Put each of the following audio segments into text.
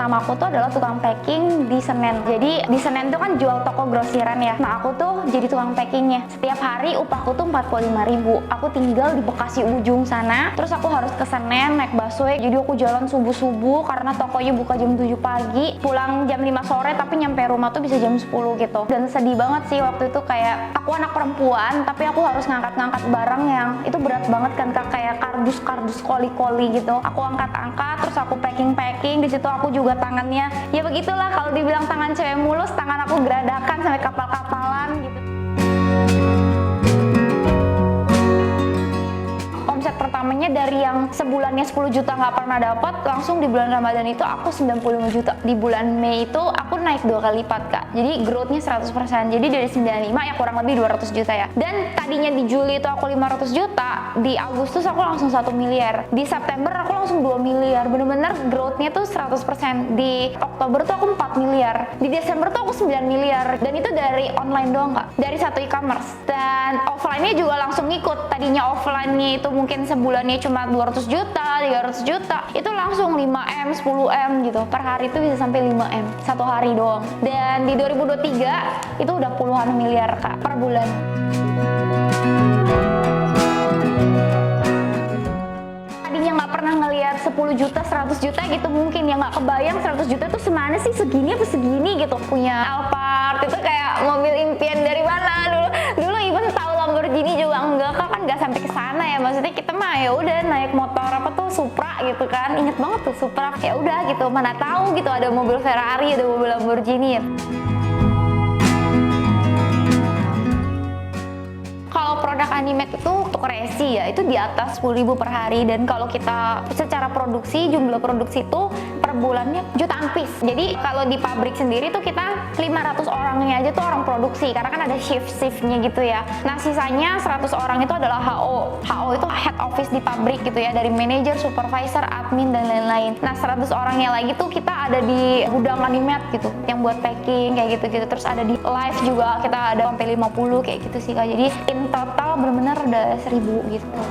pertama aku tuh adalah tukang packing di Senen. Jadi di Senen tuh kan jual toko grosiran ya. Nah aku tuh jadi tukang packingnya. Setiap hari upahku tuh 45.000. Aku tinggal di Bekasi ujung sana. Terus aku harus ke Senen naik busway. Jadi aku jalan subuh-subuh karena tokonya buka jam 7 pagi. Pulang jam 5 sore tapi nyampe rumah tuh bisa jam 10 gitu. Dan sedih banget sih waktu itu, kayak aku anak perempuan tapi aku harus ngangkat-ngangkat barang yang itu berat banget kan Kak, kayak kardus-kardus koli-koli gitu. Aku angkat-angkat terus aku packing. Di situ aku juga tangannya ya begitulah, kalau dibilang tangan cewek mulus, tangan aku geradakan sampai kapal-kapalan gitu. Omset pertamanya dari yang sebulannya 10 juta nggak pernah dapat, langsung di bulan Ramadan itu aku 95 juta. Di bulan Mei itu aku naik 2 kali lipat Kak. Jadi growth-nya 100%. Jadi dari 95 ya kurang lebih 200 juta ya. Dan tadinya di Juli itu aku 500 juta, di Agustus aku langsung 1 miliar. Di September aku langsung 2 miliar. Bener-bener growth-nya tuh 100%. Di Oktober tuh aku 4 miliar. Di Desember tuh aku 9 miliar. Dan itu dari online doang Kak. Dari satu e-commerce. Dan offline-nya juga langsung ngikut. Tadinya offline-nya itu mungkin sebulannya cuma 200 juta, 300 juta, itu langsung 5M, 10M gitu. Per hari itu bisa sampai 5M satu hari doang. Dan di 2023 itu udah puluhan miliar Kak per bulan. Tadinya nggak pernah ngelihat 10 juta, 100 juta gitu, mungkin ya nggak kebayang 100 juta tuh semana sih, segini apa segini gitu. Punya Alphard itu kayak mobil impian dari mana dulu even tahu Lamborghini juga enggak Kak, kan nggak sampai ke sana ya. Maksudnya kita mah ya udah naik motor apa tuh Supra gitu kan, inget banget tuh Supra, ya udah gitu, mana tahu gitu ada mobil Ferrari, ada mobil Lamborghini ya. Kalau produk Animate itu untuk resi ya, itu di atas 10.000 per hari. Dan kalau kita secara produksi, jumlah produksi itu per bulannya jutaan piece. Jadi kalau di pabrik sendiri tuh kita 500 orangnya aja tuh orang produksi, karena kan ada shift-shiftnya gitu ya. Nah sisanya 100 orang itu adalah HO. HO itu head office di pabrik gitu ya, dari manajer, supervisor, admin, dan lain-lain. Nah 100 orangnya lagi tuh kita ada di gudang Animate gitu, yang buat packing kayak gitu-gitu. Terus ada di live juga, kita ada sampai 50 kayak gitu sih Kak. Jadi in total bener-bener udah 1.000 gitu.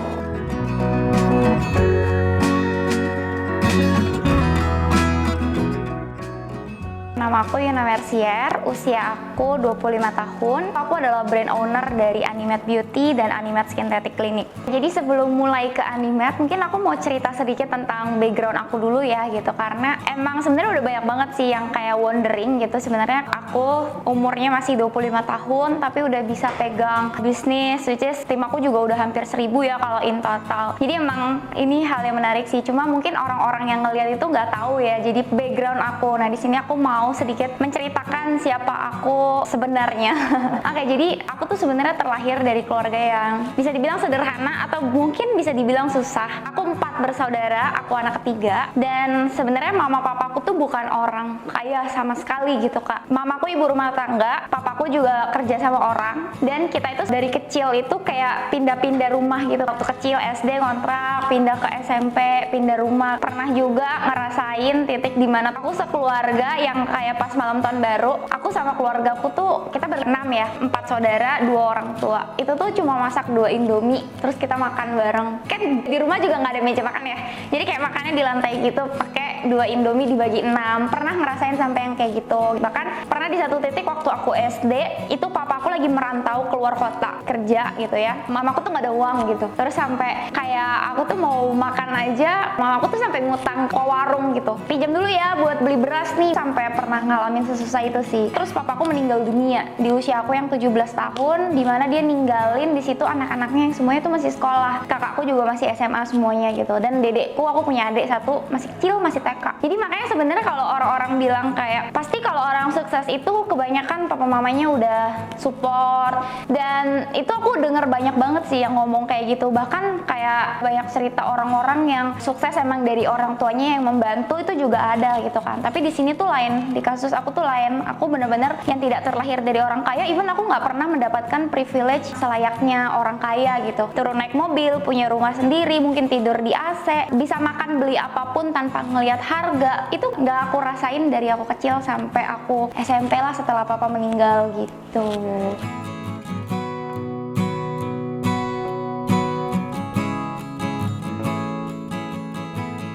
Nama aku Yuna Mercier, usia aku 25 tahun. Aku adalah brand owner dari Animate Beauty dan Animate Skinthetic Clinic. Jadi sebelum mulai ke Animate, mungkin aku mau cerita sedikit tentang background aku dulu ya gitu. Karena emang sebenarnya udah banyak banget sih yang kayak wondering gitu. Sebenarnya aku umurnya masih 25 tahun, tapi udah bisa pegang bisnis, which is tim aku juga udah hampir 1.000 ya kalau in total. Jadi emang ini hal yang menarik sih. Cuma mungkin orang-orang yang ngeliat itu nggak tahu ya. Jadi background aku. Nah di sini aku mau sedikit menceritakan siapa aku sebenarnya. Oke, jadi aku tuh sebenarnya terlahir dari keluarga yang bisa dibilang sederhana atau mungkin bisa dibilang susah. Aku 4 bersaudara, aku anak ketiga, dan sebenarnya mama papaku tuh bukan orang kaya sama sekali gitu Kak. Mamaku ibu rumah tangga, papaku juga kerja sama orang, dan kita itu dari kecil itu kayak pindah-pindah rumah gitu. Waktu kecil SD ngontrak, pindah ke SMP, pindah rumah. Pernah juga ngerasain titik dimana aku sekeluarga yang kayak pas malam tahun baru, aku sama keluargaku tuh kita berenam ya, 4 saudara, 2 orang tua. Itu tuh cuma masak 2 Indomie, terus kita makan bareng. Kan di rumah juga nggak ada meja makan ya, jadi kayak makannya di lantai gitu, pakai 2 Indomie dibagi 6. Pernah ngerasain sampai yang kayak gitu. Bahkan pernah di satu titik waktu aku SD, itu papaku lagi merantau keluar kota kerja gitu ya. Mamaku tuh nggak ada uang gitu. Terus sampai kayak aku tuh mau makan aja, mamaku tuh sampai ngutang ke warung gitu. Pinjam dulu ya buat beli beras nih. Sampai pernah ngalamin sesusah itu sih. Terus papaku meninggal dunia di usia aku yang 17 tahun, dimana dia ninggalin di situ anak-anaknya yang semuanya tuh masih sekolah. Kakakku juga masih SMA semuanya gitu. Dan dedekku, aku punya adik satu masih kecil, masih TK. Jadi makanya sebenarnya kalau orang-orang bilang kayak pasti kalau orang sukses itu kebanyakan papa mamanya udah support, dan itu aku denger banyak banget sih yang ngomong kayak gitu. Bahkan kayak banyak cerita orang-orang yang sukses emang dari orang tuanya yang membantu, itu juga ada gitu kan. Tapi di sini tuh lain, di kasus aku tuh lain. Aku bener-bener yang tidak terlahir dari orang kaya. Even aku nggak pernah mendapatkan privilege selayaknya orang kaya gitu. Turun naik mobil, punya rumah sendiri, mungkin tidur di AC, bisa makan beli apapun tanpa ngelihat harga. Itu nggak aku rasain dari aku kecil sampai aku SMP lah, setelah papa meninggal gitu.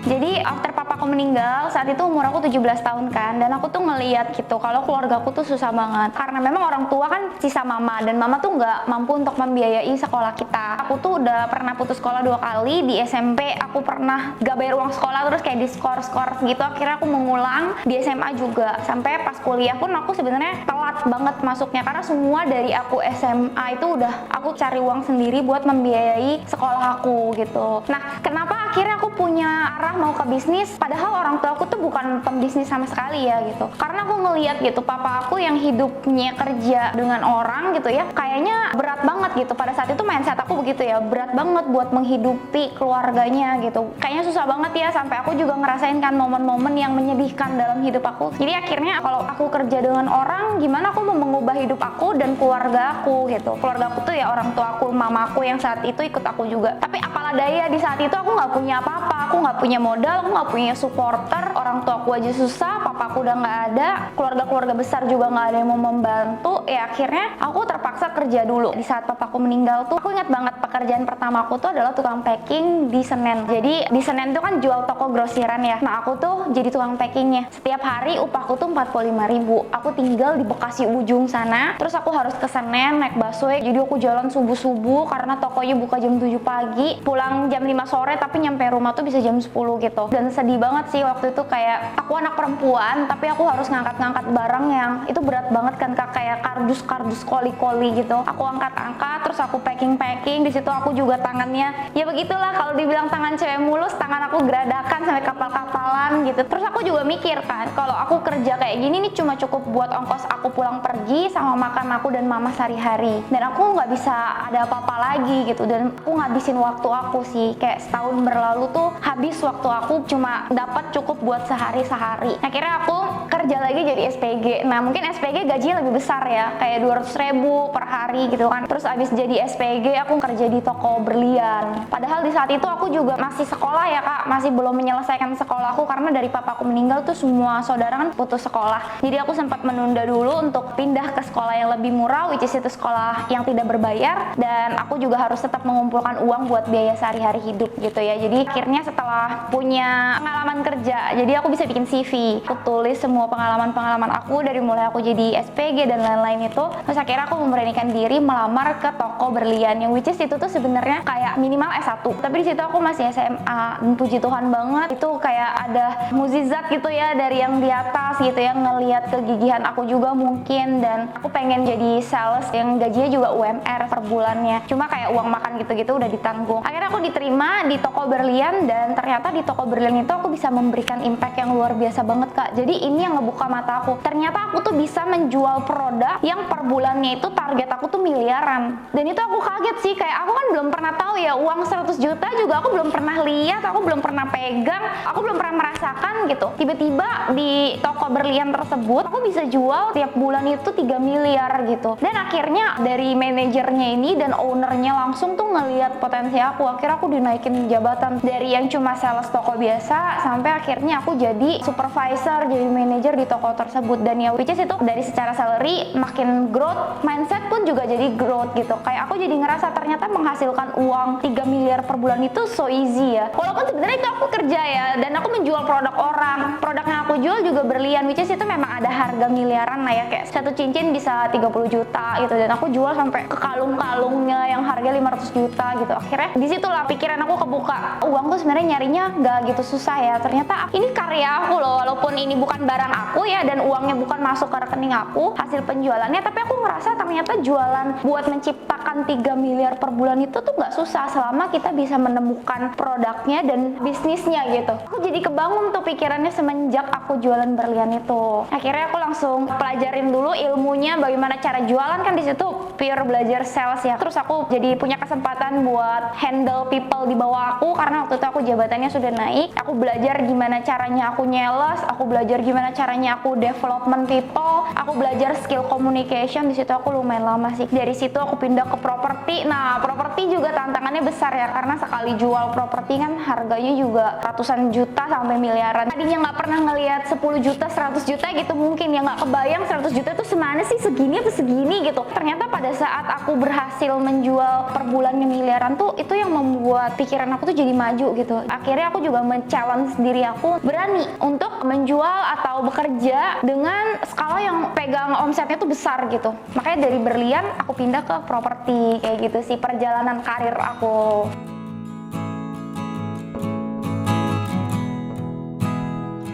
Jadi after papaku aku meninggal, saat itu umur aku 17 tahun kan, dan aku tuh ngeliat gitu kalau keluarga aku tuh susah banget karena memang orang tua kan sisa mama, dan mama tuh nggak mampu untuk membiayai sekolah kita. Aku tuh udah pernah putus sekolah 2 kali. Di SMP aku pernah gak bayar uang sekolah, terus kayak diskors gitu, akhirnya aku mengulang. Di SMA juga, sampai pas kuliah pun aku sebenarnya telat banget masuknya karena semua dari aku SMA itu udah aku cari uang sendiri buat membiayai sekolah aku gitu. Nah, kenapa akhirnya aku punya arah mau ke bisnis padahal orang tua aku tuh bukan pembisnis sama sekali ya gitu. Karena aku ngeliat gitu papa aku yang hidupnya kerja dengan orang gitu ya, kayaknya berat banget gitu. Pada saat itu mindset aku begitu ya, berat banget buat menghidupi keluarganya gitu. Kayaknya susah banget ya, sampai aku juga ngerasain kan momen-momen yang menyedihkan dalam hidup aku. Jadi akhirnya kalau aku kerja dengan orang, gimana aku mau mengubah hidup aku dan keluarga aku gitu. Keluarga aku tuh ya orang tua aku, mama aku yang saat itu ikut aku juga. Tapi apalah daya, di saat itu aku nggak punya apa-apa, aku nggak punya modal, aku nggak punya supporter, orang tua aku aja susah, papa aku udah nggak ada, keluarga besar juga nggak ada yang mau membantu. Ya akhirnya aku terpaksa kerja dulu. Di saat papaku meninggal tuh, aku ingat banget pekerjaan pertama aku tuh adalah tukang packing di Senen. Jadi di Senen tuh kan jual toko grosiran ya. Nah aku tuh jadi tukang packingnya. Setiap hari upahku tuh 45.000. Aku tinggal di Bekasi ujung sana. Terus aku harus ke Senen naik busway. Jadi aku jalan subuh-subuh karena tokonya buka jam 7 pagi. Pulang jam 5 sore tapi nyampe rumah tuh bisa jam 10 gitu. Dan sedih banget sih waktu itu, kayak aku anak perempuan tapi aku harus ngangkat-ngangkat barang yang itu berat banget kan Kak, kayak kardus koli-koli gitu. Aku angkat-angkat terus aku packing. Di situ aku juga tangannya ya begitulah, kalau dibilang tangan cewek mulus, tangan aku geradakan sampai kapal-kapalan gitu. Terus aku juga mikir kan, kalau aku kerja kayak gini nih cuma cukup buat ongkos aku pulang pergi sama makan aku dan mama sehari-hari, dan aku nggak bisa ada apa-apa lagi gitu. Dan aku ngabisin waktu aku sih, kayak setahun berlalu tuh habis waktu aku cuma dapat cukup buat sehari-sehari. Akhirnya aku kerja lagi jadi SPG. Nah mungkin SPG gajinya lebih besar ya, kayak 200.000 per hari gitu kan. Terus abis jadi SPG aku kerja di toko berlian. Padahal di saat itu aku juga masih sekolah ya Kak, masih belum menyelesaikan sekolahku karena dari papaku meninggal tuh semua saudara kan putus sekolah. Jadi aku sempat menunda dulu untuk pindah ke sekolah yang lebih murah, which is itu sekolah yang tidak berbayar, dan aku juga harus tetap mengumpulkan uang buat biaya sehari-hari hidup gitu ya. Jadi akhirnya setelah punya pengalaman kerja, jadi aku bisa bikin CV. Aku tulis semua pengalaman-pengalaman aku dari mulai aku jadi SPG dan lain-lain itu. Terus akhirnya aku memberanikan diri melamar ke toko berlian yang which is itu tuh sebenarnya kayak minimal S1. Tapi di situ aku masih SMA, dan puji Tuhan banget itu kayak ada mukjizat gitu ya dari yang di atas gitu ya, ngelihat kegigihan aku juga mungkin, dan aku pengen jadi sales yang gajinya juga UMR per bulannya. Cuma kayak uang makan gitu-gitu udah ditanggung. Akhirnya aku diterima di toko berlian, dan ternyata di toko berlian itu aku bisa memberikan impact yang luar biasa banget Kak. Jadi ini yang ngebuka mata aku. Ternyata aku tuh bisa menjual produk yang per bulannya itu target aku tuh miliaran. Dan itu aku kaget sih, kayak aku kan belum pernah tahu ya, uang 100 juta juga aku belum pernah lihat, aku belum pernah pegang, aku belum pernah merasakan gitu. Tiba-tiba di toko berlian tersebut aku bisa jual tiap bulan itu 3 miliar gitu. Dan akhirnya dari manajernya ini dan ownernya langsung tuh ngelihat potensi aku. Akhirnya aku dinaikin jabatan dari yang cuma sales toko biasa sampai akhirnya aku jadi supervisor, jadi manajer di toko tersebut. Dan ya which is itu dari secara salary makin growth, mindset pun juga jadi growth gitu. Kayak aku jadi ngerasa ternyata menghasilkan uang 3 miliar per bulan itu so easy ya. Walaupun sebenarnya itu aku kerja ya, dan aku menjual produk orang. Produk yang aku jual juga berlian, which is itu memang ada harga miliaran lah ya, kayak satu cincin bisa 30 juta gitu, dan aku jual sampai ke kalung-kalungnya yang harga 500 juta gitu. Akhirnya disitulah pikiran aku kebuka, uang tuh sebenarnya nyarinya gak gitu susah ya. Ternyata ini karya aku loh, walaupun ini bukan barang aku ya, dan uangnya bukan masuk ke rekening aku hasil penjualannya, tapi aku ngerasa ternyata jualan buat menciptakan 3 miliar per bulan itu tuh gak susah selama kita bisa menemukan produknya dan bisnisnya gitu. Aku jadi kebangun tuh pikirannya semenjak aku jualan berlian itu. Akhirnya aku langsung pelajarin dulu ilmunya bagaimana cara jualan, kan di situ pure belajar sales ya. Terus aku jadi punya kesempatan buat handle people di bawah aku karena waktu itu aku jabatannya sudah naik. Aku belajar gimana caranya aku nyales, aku belajar gimana caranya aku development people, aku belajar skill communication. Di situ aku lumayan lama sih. Dari situ aku pindah ke ke properti. Nah, properti juga tantangannya besar ya, karena sekali jual properti kan harganya juga ratusan juta sampai miliaran. Tadinya nggak pernah ngelihat 10 juta, 100 juta gitu mungkin ya, nggak kebayang 100 juta itu semana sih, segini apa segini gitu. Ternyata pada saat aku berhasil menjual per bulannya miliaran tuh, itu yang membuat pikiran aku tuh jadi maju gitu. Akhirnya aku juga men-challenge diri aku berani untuk menjual atau bekerja dengan skala yang pegang omsetnya tuh besar gitu. Makanya dari berlian aku pindah ke properti, kayak gitu sih perjalanan karir aku.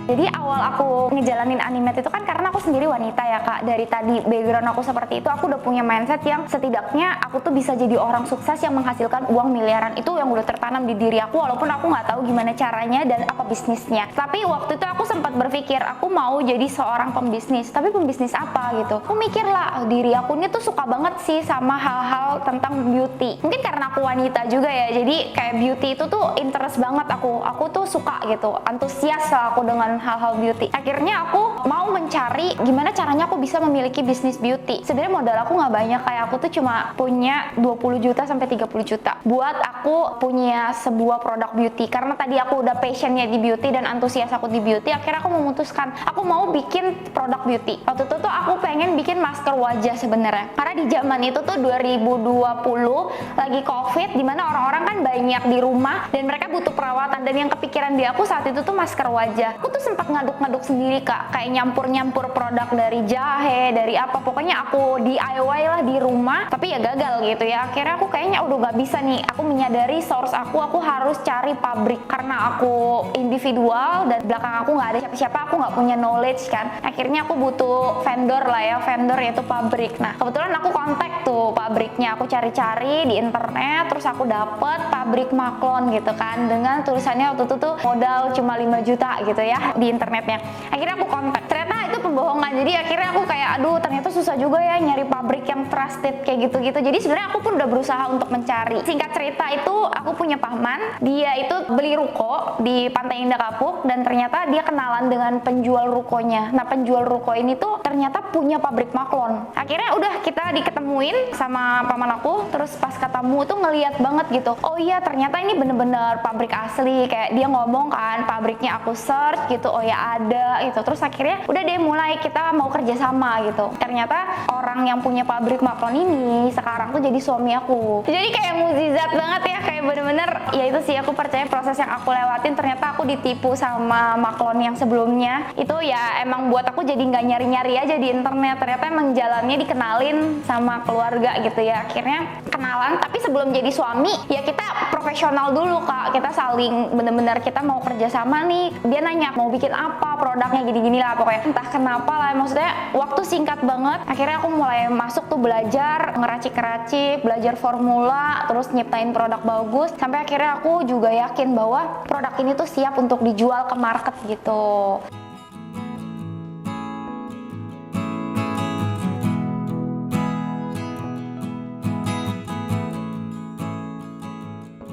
Jadi awal aku ngejalanin Animate itu kan karena aku sendiri wanita ya Kak. Dari tadi background aku seperti itu, aku udah punya mindset yang setidaknya aku tuh bisa jadi orang sukses yang menghasilkan uang miliaran. Itu yang udah tertanam di diri aku, walaupun aku nggak tahu gimana caranya dan apa bisnisnya. Tapi waktu itu aku sempat berpikir aku mau jadi seorang pembisnis. Tapi pembisnis apa gitu? Aku mikir lah, diri aku ini tuh suka banget sih sama hal-hal tentang beauty. Mungkin karena aku wanita juga ya, jadi kayak beauty itu tuh interest banget aku. Aku tuh suka gitu, antusias lah aku dengan hal-hal beauty. Akhirnya aku mau mencari gimana caranya aku bisa memiliki bisnis beauty. Sebenarnya modal aku nggak banyak, kayak aku tuh cuma punya 20 juta sampai 30 juta buat aku punya sebuah produk beauty. Karena tadi aku udah passionnya di beauty dan antusias aku di beauty, akhirnya aku memutuskan aku mau bikin produk beauty. Waktu itu tuh aku pengen bikin masker wajah sebenarnya. Karena di zaman itu tuh 2020 lagi COVID, dimana orang-orang kan banyak di rumah dan mereka butuh perawatan, dan yang kepikiran di aku saat itu tuh masker wajah. Aku tuh sempat ngaduk-ngaduk sendiri Kak, kayak nyampur-nyampur produk dari jahe, dari apa, pokoknya aku DIY lah di rumah, tapi ya gagal gitu ya. Akhirnya aku kayaknya udah gak bisa nih, aku menyadari source aku harus cari pabrik, karena aku individual dan belakang aku nggak ada siapa-siapa, aku nggak punya knowledge kan. Akhirnya aku butuh vendor lah ya, vendor yaitu pabrik. Nah kebetulan aku kontak tuh pabriknya, aku cari-cari di internet, terus aku dapet pabrik maklon gitu kan, dengan tulisannya waktu itu tuh modal cuma 5 juta gitu ya di internetnya. Akhirnya aku kontak, ternyata itu pembohongan. Jadi akhirnya aku kayak aduh ternyata susah juga ya nyari pabrik yang trusted kayak gitu-gitu. Jadi sebenarnya aku pun udah berusaha untuk mencari. Singkat cerita itu aku punya paman, dia itu beli ruko di Pantai Indah Kapuk, dan ternyata dia kenalan dengan penjual rukonya. Nah penjual ruko ini tuh ternyata punya pabrik maklon. Akhirnya udah kita diketemuin sama paman aku, terus pas ketemu tuh ngeliat banget gitu, oh iya ternyata ini bener-bener pabrik asli. Kayak dia ngomong kan pabriknya, aku search gitu, oh ya ada gitu. Terus akhirnya udah deh mulai kita mau kerja sama gitu. Ternyata orang yang punya pabrik maklon ini sekarang tuh jadi suami aku. Jadi kayak mukjizat banget ya, kayak bener-bener ya itu sih, aku percaya proses yang aku lewatin. Ternyata aku ditipu sama maklon yang sebelumnya itu ya, emang buat aku jadi nggak nyari-nyari aja di internet. Ternyata emang jalannya dikenalin sama keluarga gitu ya. Akhirnya kenalan, tapi sebelum jadi suami ya kita profesional dulu Kak. Kita saling bener-bener kita mau kerja sama nih. Dia nanya mau bikin apa, produknya gini-gini lah pokoknya. Entah kenapa lah, maksudnya waktu singkat banget. Akhirnya aku mulai masuk tuh belajar ngeracik-racik, belajar formula, terus nyiptain produk bagus. Sampai akhirnya aku juga yakin bahwa produk ini tuh siap untuk dijual ke market gitu.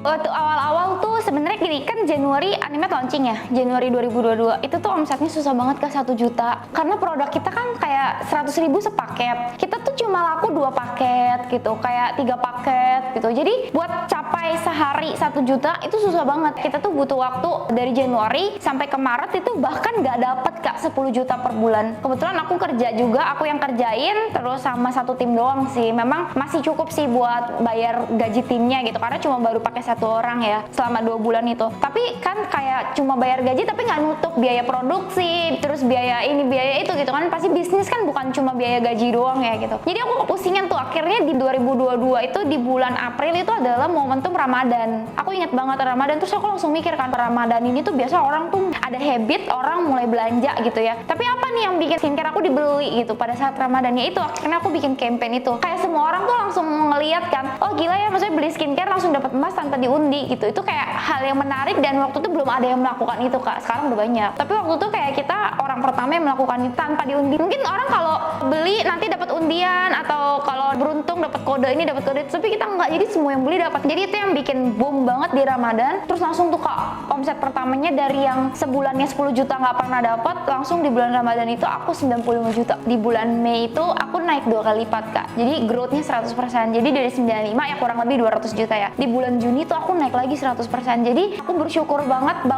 Waktu awal-awal tuh sebenarnya gini, kan Januari Animate launching ya, Januari 2022 itu tuh omsetnya susah banget ke 1 juta, karena produk kita kan kayak 100.000 sepaket, kita tuh cuma laku 2 paket gitu, kayak 3 paket gitu. Jadi buat capai sehari 1 juta itu susah banget. Kita tuh butuh waktu dari Januari sampai ke Maret itu bahkan nggak dapet Kak 10 juta per bulan. Kebetulan aku kerja juga, aku yang kerjain terus sama satu tim doang sih. Memang masih cukup sih buat bayar gaji timnya gitu, karena cuma baru pakai 1 orang ya selama 2 bulan itu. Tapi kan kayak cuma bayar gaji tapi nggak nutup biaya produksi, terus biaya ini biaya itu gitu kan. Pasti bisnis kan bukan cuma biaya gaji doang ya gitu. Jadi aku kepusingan tuh. Akhirnya di 2022 itu di bulan April itu adalah momentum Ramadan. Aku ingat banget Ramadan, terus aku langsung mikir kan, Ramadan ini tuh biasa orang tuh ada habit orang mulai belanja gitu ya. Tapi apa nih yang bikin skincare aku dibeli gitu pada saat Ramadannya itu? Akhirnya aku bikin campaign itu. Kayak semua orang tuh langsung ngeliat kan, oh gila ya, maksudnya beli skincare langsung dapat emas tanpa diundi gitu. Itu kayak hal yang menarik, dan waktu itu belum ada yang melakukan itu Kak. Sekarang udah banyak. Tapi waktu itu kayak kita orang pertama yang melakukan itu tanpa diundi. Mungkin orang kalau beli nanti dapat undian, atau kalau beruntung dapat kode ini dapat kode itu, tapi kita enggak. Jadi semua yang beli dapat. Jadi itu yang bikin boom banget di Ramadan. Terus langsung tuh Kak, omset pertamanya dari yang sebulannya 10 juta nggak pernah dapat, langsung di bulan Ramadan itu aku 95 juta. Di bulan Mei itu aku naik 2 kali lipat Kak. Jadi growth-nya 100%. Jadi dari 95 ya kurang lebih 200 juta ya. Di bulan Juni tuh aku naik lagi 100%. Jadi aku bersyukur banget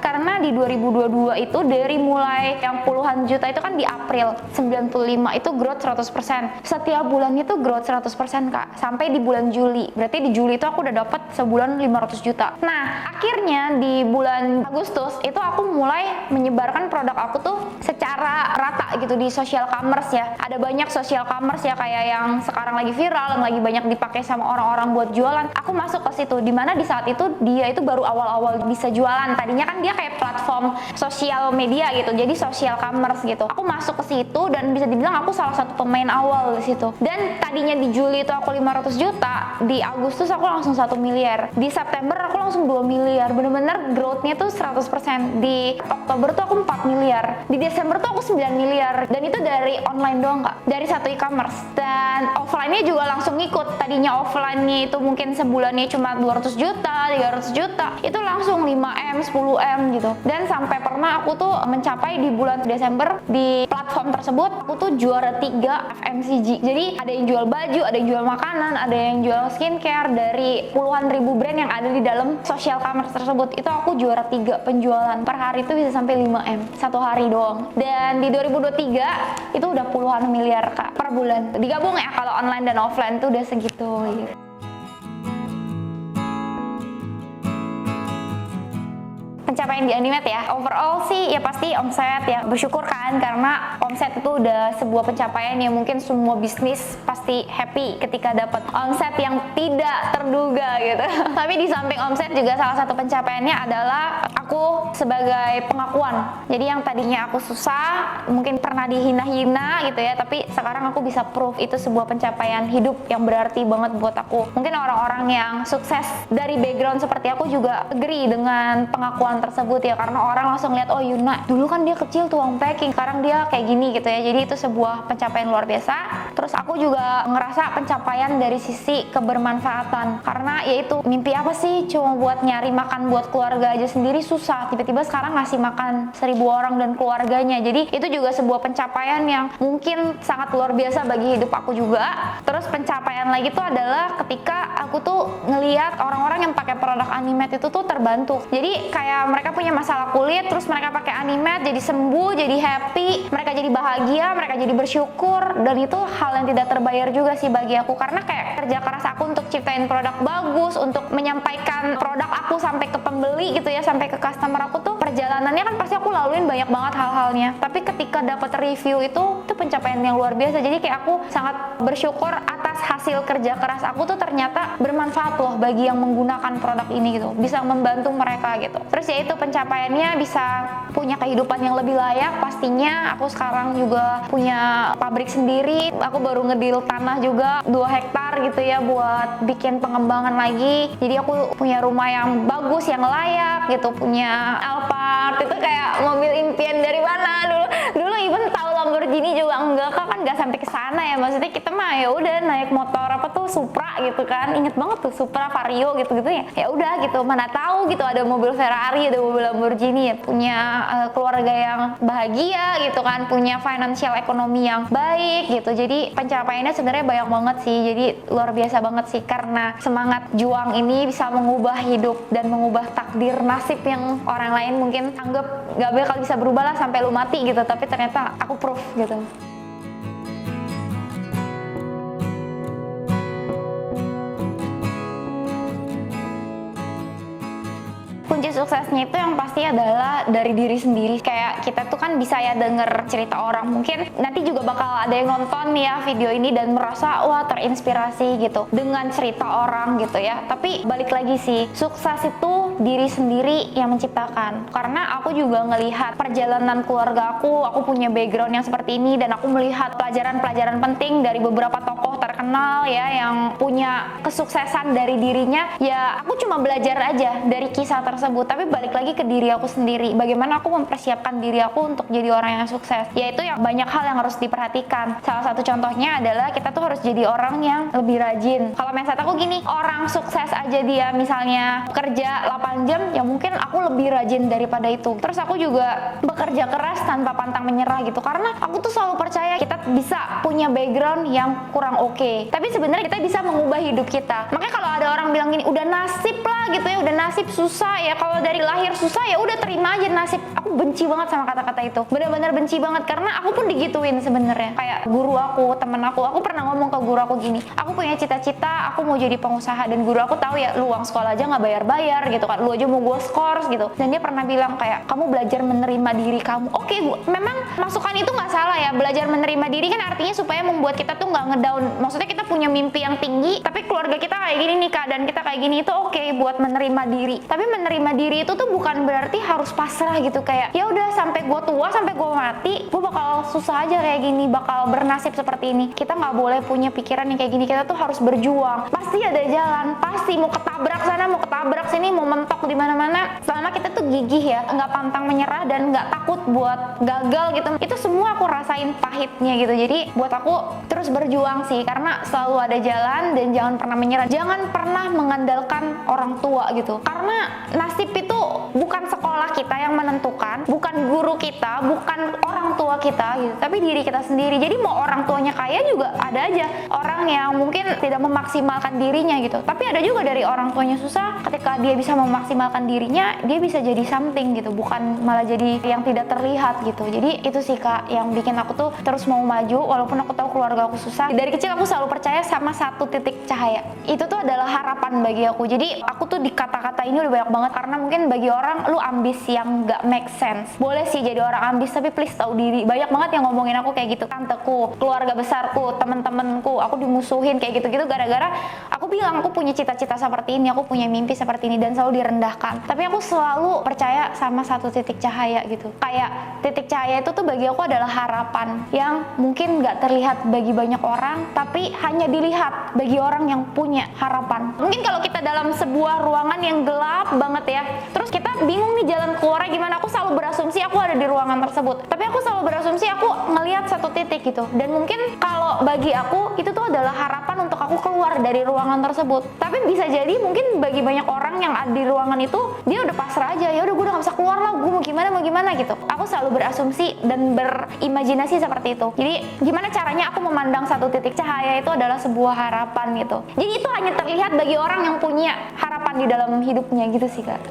karena di 2022 itu dari mulai yang puluhan juta itu kan di April 95 itu growth 100%. Setiap bulannya tuh growth 100% Kak. Sampai di bulan Juli. Berarti di Juli itu aku udah dapat sebulan 500 juta. Nah, akhirnya di bulan Agustus itu aku mulai menyebarkan produk aku tuh secara rata gitu di social commerce ya. Ada banyak social commerce ya kayak yang sekarang lagi viral, yang lagi banyak dipakai sama orang-orang buat jualan. Aku masuk ke situ, dimana di saat itu dia itu baru awal-awal bisa jualan. Tadinya kan dia kayak platform sosial media gitu, jadi social commerce gitu. Aku masuk ke situ dan bisa dibilang aku salah satu pemain awal di situ. Dan tadinya di Juli itu aku 500 juta, di Agustus aku langsung 1 miliar, di September aku langsung 2 miliar. Bener-bener growth-nya tuh 100%. Di Oktober tuh aku 4 miliar, di Desember tuh aku 9 miliar. Dan itu dari online doang Kak, dari satu e-commerce. Dan offline-nya juga langsung ngikut. Tadinya offline-nya itu mungkin sebulannya cuma 200 juta, 300 juta, itu langsung 5M, 10M gitu. Dan sampai pernah aku tuh mencapai di bulan Desember di platform tersebut aku tuh juara 3 FMCG. Jadi ada yang jual baju, ada yang jual makanan, ada yang jual skincare, dari puluhan ribu brand yang ada di dalam social commerce tersebut. Itu aku juara 3 penjualan. Per hari itu bisa sampai 5M satu hari doang. Dan di 2023 itu udah puluhan miliar Kak per bulan. Digabung ya kalau online dan offline tuh udah segitu gitu. Pencapaian di Animate ya, overall sih ya pasti omset ya, bersyukur kan karena omset itu udah sebuah pencapaian yang mungkin semua bisnis pasti happy ketika dapat omset yang tidak terduga gitu. Tapi di samping omset juga salah satu pencapaiannya adalah aku sebagai pengakuan. Jadi yang tadinya aku susah, mungkin pernah dihina-hina gitu ya, tapi sekarang aku bisa prove itu sebuah pencapaian hidup yang berarti banget buat aku. Mungkin orang-orang yang sukses dari background seperti aku juga agree dengan pengakuan tersebut ya, karena orang langsung lihat, oh Yuna dulu kan dia kecil tuang packing, sekarang dia kayak gini gitu ya. Jadi itu sebuah pencapaian luar biasa. Terus aku juga ngerasa pencapaian dari sisi kebermanfaatan, karena yaitu mimpi apa sih cuma buat nyari makan buat keluarga aja sendiri susah, tiba-tiba sekarang ngasih makan 1000 orang dan keluarganya. Jadi itu juga sebuah pencapaian yang mungkin sangat luar biasa bagi hidup aku juga. Terus pencapaian lagi tuh adalah ketika aku tuh ngelihat orang-orang yang pakai produk Animate itu tuh terbantu. Jadi kayak mereka punya masalah kulit, terus mereka pakai Animate jadi sembuh, jadi happy, mereka jadi bahagia, mereka jadi bersyukur. Dan itu hal yang tidak terbayar juga sih bagi aku, karena kayak kerja keras aku untuk ciptain produk bagus, untuk menyampaikan produk aku sampai ke pembeli gitu ya, sampai ke customer aku tuh perjalanannya kan pasti aku laluin banyak banget hal-halnya. Tapi ketika dapat review itu pencapaian yang luar biasa. Jadi kayak aku sangat bersyukur atas hasil kerja keras aku tuh ternyata bermanfaat loh bagi yang menggunakan produk ini gitu, bisa membantu mereka gitu. Terus ya itu pencapaiannya bisa punya kehidupan yang lebih layak pastinya. Aku sekarang juga punya pabrik sendiri, aku baru ngedil tanah juga 2 hektar gitu ya buat bikin pengembangan lagi. Jadi aku punya rumah yang bagus, yang layak gitu, punya Alphard, itu kayak mobil impian dari mana dulu even tahu Lamborghini juga enggak kan nggak sampai ke sana ya. Maksudnya kita mah ya udah naik motor apa tuh Supra gitu kan, inget banget tuh Supra Vario gitu ya. Ya udah gitu, mana tahu gitu ada mobil Ferrari, ada mobil Lamborghini ya. Punya keluarga yang bahagia gitu kan, punya financial ekonomi yang baik gitu. Jadi pencapaiannya sebenarnya banyak banget sih. Jadi luar biasa banget sih, karena semangat juang ini bisa mengubah hidup dan mengubah takdir nasib yang orang lain mungkin anggap gak bakal bisa berubah lah sampai lu mati gitu. Tapi ternyata aku proof gitu. Kunci suksesnya itu yang pasti adalah dari diri sendiri. Kayak kita tuh kan bisa ya denger cerita orang, mungkin nanti juga bakal ada yang nonton ya video ini dan merasa wah terinspirasi gitu dengan cerita orang gitu ya. Tapi balik lagi sih, sukses itu diri sendiri yang menciptakan. Karena aku juga ngelihat perjalanan keluarga aku punya background yang seperti ini, dan aku melihat pelajaran-pelajaran penting dari beberapa tokoh terkenal ya yang punya kesuksesan dari dirinya. Ya aku cuma belajar aja dari kisah tersebut. tersebut, tapi balik lagi ke diri aku sendiri. Bagaimana aku mempersiapkan diri aku untuk jadi orang yang sukses, yaitu yang banyak hal yang harus diperhatikan. Salah satu contohnya adalah kita tuh harus jadi orang yang lebih rajin. Kalau mindset aku gini, orang sukses aja dia misalnya kerja 8 jam, ya mungkin aku lebih rajin daripada itu. Terus aku juga bekerja keras tanpa pantang menyerah gitu, karena aku tuh selalu percaya kita bisa punya background yang kurang oke, tapi sebenarnya kita bisa mengubah hidup kita. Makanya kalau ada orang bilang gini, udah nasib lah gitu ya, udah nasib susah ya, kalau dari lahir susah ya udah terima aja nasib. Aku benci banget sama kata-kata itu, benar-benar benci banget, karena aku pun digituin sebenarnya. Kayak guru aku, temen aku pernah ngomong ke guru aku gini, aku punya cita-cita, aku mau jadi pengusaha, dan guru aku tahu ya, lu uang sekolah aja nggak bayar-bayar gitu kan, lu aja mau gue skors gitu. Dan dia pernah bilang kayak, kamu belajar menerima diri kamu. Oke Bu, memang masukan itu nggak salah ya, belajar menerima diri kan artinya supaya membuat kita tuh nggak ngedown. Maksudnya kita punya mimpi yang tinggi, tapi keluarga kita kayak gini nih, keadaan kita kayak gini, itu oke buat menerima diri. Tapi menerima diri itu tuh bukan berarti harus pasrah gitu, kayak ya udah sampai gue tua, sampai gue mati, gue bakal susah aja kayak gini, bakal bernasib seperti ini. Kita nggak boleh punya pikiran yang kayak gini. Kita tuh harus berjuang. Pasti ada jalan, pasti mau ketabrak sana, mau ketabrak sini, mau mentok di mana-mana. Selama kita tuh gigih ya, nggak pantang menyerah dan nggak takut buat gagal gitu. Itu semua aku rasain pahitnya gitu. Jadi buat aku terus berjuang sih, karena selalu ada jalan, dan jangan pernah menyerah. Jangan pernah mengandalkan orang tua gitu, karena nasib itu bukan sekolah kita yang menentukan, bukan guru kita, bukan orang tua kita gitu, tapi diri kita sendiri. Jadi mau orang tuanya kaya juga ada aja orang yang mungkin tidak memaksimalkan dirinya gitu, tapi ada juga dari orang tuanya susah, ketika dia bisa memaksimalkan dirinya, dia bisa jadi something gitu, bukan malah jadi yang tidak terlihat gitu. Jadi itu sih Kak yang bikin aku tuh terus mau maju, walaupun aku tahu keluarga aku susah. Dari kecil aku selalu percaya sama satu titik cahaya, itu tuh adalah harapan bagi aku. Jadi aku tuh di kata-kata ini udah banyak banget, karena mungkin bagi orang, lu ambis yang gak make sense. Boleh sih jadi orang ambis, tapi please tahu diri. Banyak banget yang ngomongin aku kayak gitu, tanteku, keluarga besarku, temen-temenku, aku dimusuhin kayak gitu-gitu gara-gara aku bilang aku punya cita-cita seperti ini, aku punya mimpi seperti ini, dan selalu direndahkan. Tapi aku selalu percaya sama satu titik cahaya gitu. Kayak titik cahaya itu tuh bagi aku adalah harapan yang mungkin gak terlihat bagi banyak orang, tapi hanya dilihat bagi orang yang punya harapan. Mungkin kalau kita dalam sebuah ruangan yang gelap banget ya, terus kita bingung nih jalan keluarnya gimana, aku selalu berasumsi aku ada di ruangan tersebut. Tapi aku selalu berasumsi aku ngelihat satu titik gitu. Dan mungkin kalau bagi aku itu tuh adalah harapan untuk aku keluar dari ruangan tersebut. Tapi bisa jadi mungkin bagi banyak orang yang ada di ruangan itu, dia udah pasrah aja, ya udah gue udah gak bisa keluar lah, gue mau gimana gitu. Aku selalu berasumsi dan berimajinasi seperti itu. Jadi gimana caranya aku memandang satu titik cahaya itu adalah sebuah harapan gitu. Jadi itu hanya terlihat bagi orang yang punya harapan di dalam hidupnya gitu sih Kak.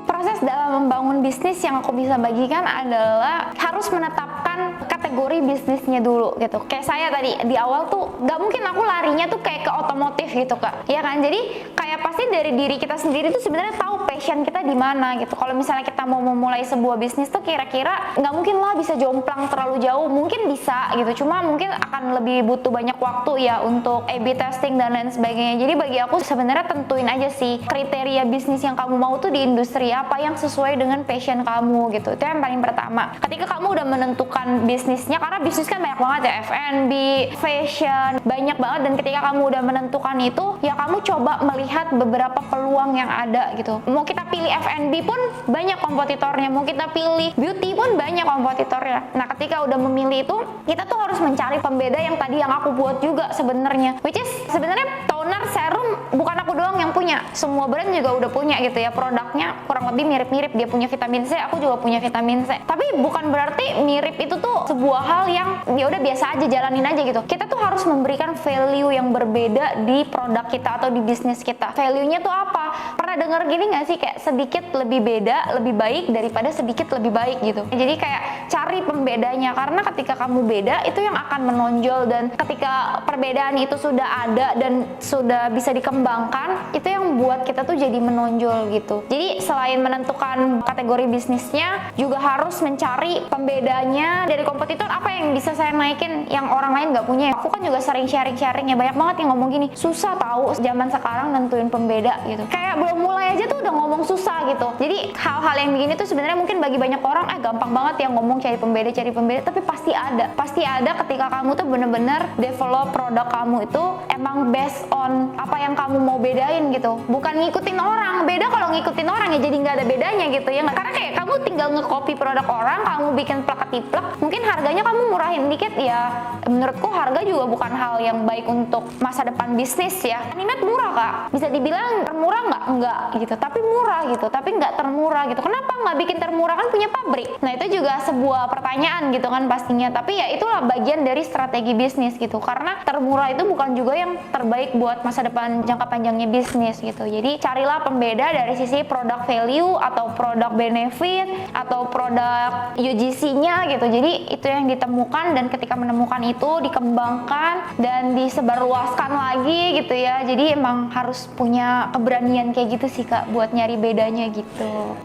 Proses dalam membangun bisnis yang aku bisa bagikan adalah harus menetapkan kategori bisnisnya dulu gitu. Kayak saya tadi di awal tuh gak mungkin aku larinya tuh kayak ke otomotif gitu Kak, ya kan? Jadi kayak pasti dari diri kita sendiri tuh sebenarnya tahu passion kita di mana gitu. Kalau misalnya kita mau memulai sebuah bisnis tuh kira-kira nggak mungkin lah bisa jomplang terlalu jauh, mungkin bisa gitu, cuma mungkin akan lebih butuh banyak waktu ya untuk A/B testing dan lain sebagainya. Jadi bagi aku sebenarnya tentuin aja sih kriteria bisnis yang kamu mau tuh di industri apa yang sesuai dengan passion kamu gitu. Itu yang paling pertama. Ketika kamu udah menentukan bisnisnya, karena bisnis kan banyak banget ya, F&B, fashion, banyak banget, dan ketika kamu udah menentukan itu, ya kamu coba melihat beberapa peluang yang ada gitu. Mau kita pilih F&B pun banyak kompetitornya, mau kita pilih beauty pun banyak kompetitornya. Nah ketika udah memilih itu, kita tuh harus mencari pembeda yang tadi yang aku buat juga sebenarnya, which is sebenarnya toner, serum bukan aku doang yang punya, semua brand juga udah punya gitu ya, produknya kurang lebih mirip-mirip. Dia punya vitamin C, aku juga punya vitamin C, tapi bukan berarti mirip itu tuh sebuah hal yang ya udah biasa aja, jalanin aja gitu. Kita tuh harus memberikan value yang berbeda di produk kita atau di bisnis kita. Value-nya tuh apa? Pernah denger gini gak sih, kayak sedikit lebih beda lebih baik daripada sedikit lebih baik gitu. Jadi kayak cari pembedanya, karena ketika kamu beda itu yang akan menonjol, dan ketika perbedaan itu sudah ada dan sudah bisa dikembangkan, itu yang buat kita tuh jadi menonjol gitu. Jadi Jadi selain menentukan kategori bisnisnya, juga harus mencari pembedanya dari kompetitor, apa yang bisa saya naikin yang orang lain nggak punya. Aku kan juga sering sharing ya, banyak banget yang ngomong gini, susah tahu zaman sekarang nentuin pembeda gitu. Kayak belum mulai aja tuh udah ngomong susah gitu. Jadi hal-hal yang begini tuh sebenarnya mungkin bagi banyak orang gampang banget yang ngomong cari pembeda, tapi pasti ada ketika kamu tuh bener-bener develop produk kamu itu emang based on apa yang kamu mau bedain gitu, bukan ngikutin orang. Beda kalau ngikutin orang ya jadi nggak ada bedanya gitu ya, karena kayak kamu tinggal nge-copy produk orang, kamu bikin plak-ketiplak, mungkin harganya kamu murahin dikit ya, menurutku harga juga bukan hal yang baik untuk masa depan bisnis ya. Animate murah kak, bisa dibilang termurah nggak gitu, tapi murah gitu, tapi nggak termurah gitu. Kenapa nggak bikin termurah, kan punya pabrik? Nah itu juga sebuah pertanyaan gitu kan pastinya, tapi ya itulah bagian dari strategi bisnis gitu, karena termurah itu bukan juga yang terbaik buat masa depan jangka panjangnya bisnis gitu. Jadi carilah pembeda dari sisi product value atau product benefit atau produk UGC-nya gitu. Jadi itu yang ditemukan, dan ketika menemukan itu dikembangkan dan disebarluaskan lagi gitu ya. Jadi emang harus punya keberanian kayak gitu sih kak buat nyari bedanya gitu.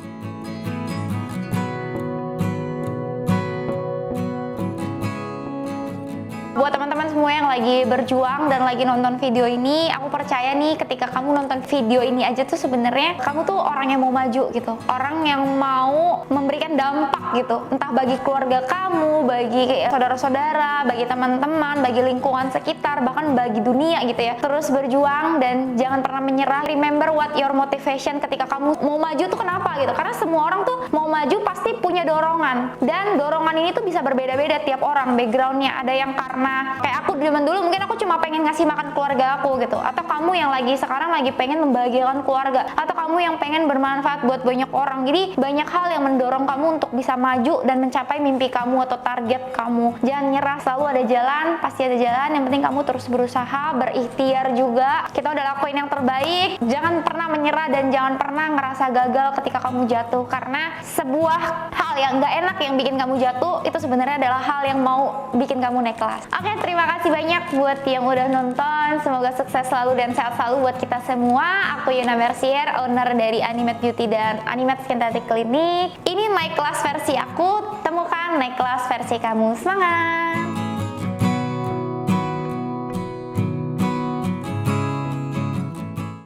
Buat teman-teman semua yang lagi berjuang dan lagi nonton video ini, aku percaya nih ketika kamu nonton video ini aja tuh sebenarnya kamu tuh orang yang mau maju gitu, orang yang mau memberikan dampak gitu, entah bagi keluarga kamu, bagi saudara-saudara, bagi teman-teman, bagi lingkungan sekitar, bahkan bagi dunia gitu ya. Terus berjuang dan jangan pernah menyerah. Remember what your motivation ketika kamu mau maju tuh kenapa gitu, karena semua orang tuh mau maju pasti punya dorongan, dan dorongan ini tuh bisa berbeda-beda tiap orang backgroundnya. Ada yang karena kayak aku zaman dulu mungkin aku cuma pengen ngasih makan keluarga aku gitu, atau kamu yang sekarang lagi pengen membahagiakan keluarga, atau kamu yang pengen bermanfaat buat banyak orang. Jadi banyak hal yang mendorong kamu untuk bisa maju dan mencapai mimpi kamu atau target kamu. Jangan nyerah, selalu ada jalan, pasti ada jalan. Yang penting kamu terus berusaha, berikhtiar juga. Kita udah lakuin yang terbaik. Jangan pernah menyerah dan jangan pernah ngerasa gagal ketika kamu jatuh, karena sebuah hal yang gak enak yang bikin kamu jatuh itu sebenarnya adalah hal yang mau bikin kamu naik kelas. Oke, terima kasih banyak buat yang udah nonton. Semoga sukses selalu dan sehat selalu buat kita semua. Aku Yuna Mercier, owner dari Animate Beauty dan Animate Skinthetic Clinic. Ini naik kelas versi aku, temukan naik kelas versi kamu. Semangat!